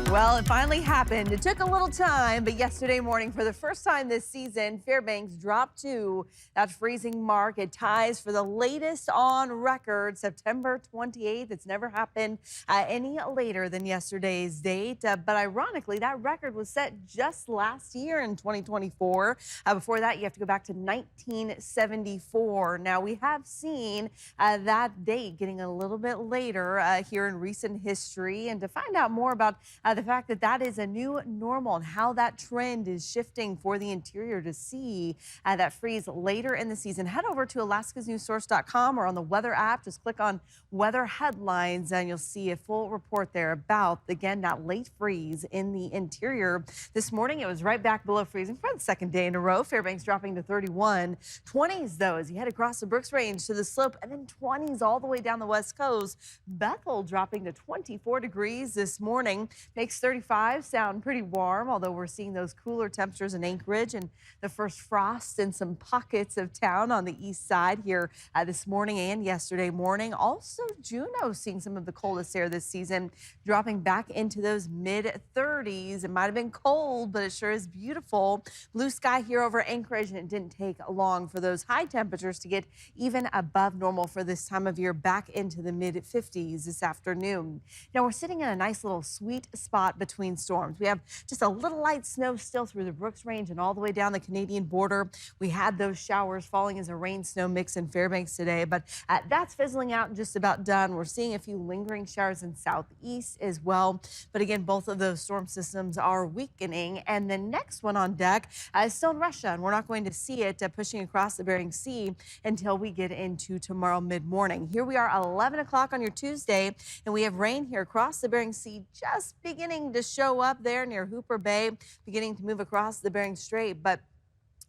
Well, it finally happened. It took a little time, but yesterday morning, for the first time this season, Fairbanks dropped to that freezing mark. It ties for the latest on record, September 28th. It's never happened any later than yesterday's date. But ironically, that record was set just last year in 2024. Before that, you have to go back to 1974. Now, we have seen that date getting a little bit later here in recent history. And to find out more about the fact that that is a new normal and how that trend is shifting for the interior to see that freeze later in the season, head over to alaskasnewssource.com or on the weather app. Just click on weather headlines and you'll see a full report there about, again, that late freeze in the interior. This morning, it was right back below freezing for the second day in a row. Fairbanks dropping to 31. 20s, though, as you head across the Brooks Range to the slope, and then 20s all the way down the west coast. Bethel dropping to 24 degrees this morning. Makes 35 sound pretty warm, although we're seeing those cooler temperatures in Anchorage and the first frost in some pockets of town on the east side here this morning and yesterday morning. Also, Juneau seeing some of the coldest air this season, dropping back into those mid-30s. It might have been cold, but it sure is beautiful. Blue sky here over Anchorage, and it didn't take long for those high temperatures to get even above normal for this time of year, back into the mid-50s this afternoon. Now, we're sitting in a nice little sweet spot between storms. We have just a little light snow still through the Brooks Range and all the way down the Canadian border. We had those showers falling as a rain-snow mix in Fairbanks today, but that's fizzling out and just about done. We're seeing a few lingering showers in southeast as well. But again, both of those storm systems are weakening. And the next one on deck is still in Russia, and we're not going to see it pushing across the Bering Sea until we get into tomorrow mid-morning. Here we are, 11 o'clock on your Tuesday, and we have rain here across the Bering Sea, just beginning to show up there near Hooper Bay, beginning to move across the Bering Strait. But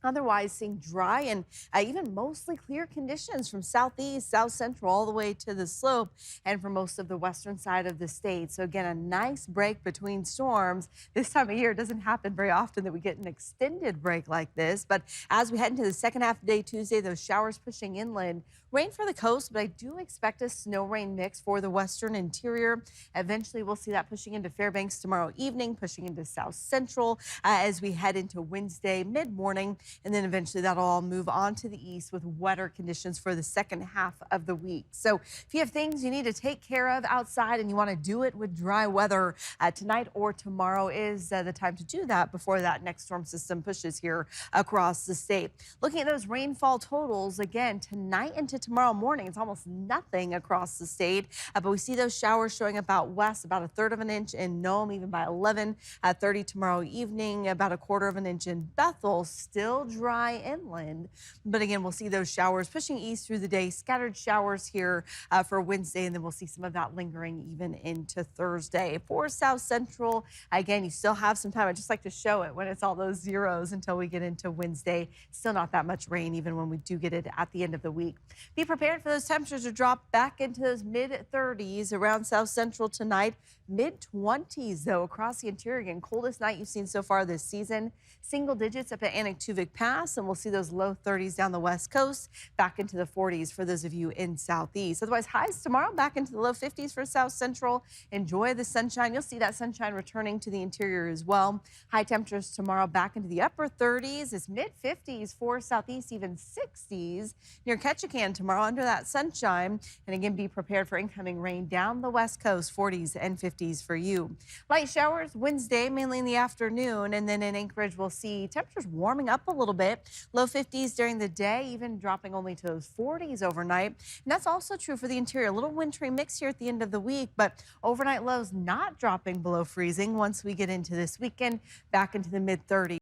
otherwise, seeing dry and even mostly clear conditions from southeast, south central, all the way to the slope and for most of the western side of the state. So again, a nice break between storms. This time of year, it doesn't happen very often that we get an extended break like this. But as we head into the second half of the day Tuesday, those showers pushing inland. Rain for the coast, but I do expect a snow rain mix for the western interior. Eventually, we'll see that pushing into Fairbanks tomorrow evening, pushing into south central as we head into Wednesday mid-morning. And then eventually that'll all move on to the east with wetter conditions for the second half of the week. So if you have things you need to take care of outside and you want to do it with dry weather, tonight or tomorrow is the time to do that before that next storm system pushes here across the state. Looking at those rainfall totals, again, tonight into tomorrow morning, it's almost nothing across the state. But we see those showers showing up out west, about 1/3 of an inch in Nome, even by 11:30 tomorrow evening, about 1/4 of an inch in Bethel. Still dry inland, but again, we'll see those showers pushing east through the day. Scattered showers here for Wednesday, and then we'll see some of that lingering even into Thursday. For south central, again, you still have some time. I just like to show it when it's all those zeros until we get into Wednesday. Still not that much rain, even when we do get it at the end of the week. Be prepared for those temperatures to drop back into those mid-30s around south central tonight. Mid-20s, though, across the interior. Again, coldest night you've seen so far this season. Single digits up at Anaktuvik Pass, and we'll see those low 30s down the west coast, back into the 40s for those of you in southeast. Otherwise, highs tomorrow back into the low 50s for south central. Enjoy the sunshine. You'll see that sunshine returning to the interior as well. High temperatures tomorrow back into the upper 30s. It's mid-50s for southeast, even 60s near Ketchikan tomorrow under that sunshine. And again, be prepared for incoming rain down the west coast, 40s and 50s for you. Light showers Wednesday, mainly in the afternoon, and then in Anchorage, we'll see temperatures warming up a little bit. Low 50s during the day, even dropping only to those 40s overnight. And that's also true for the interior. A little wintry mix here at the end of the week, but overnight lows not dropping below freezing once we get into this weekend, back into the mid-30s.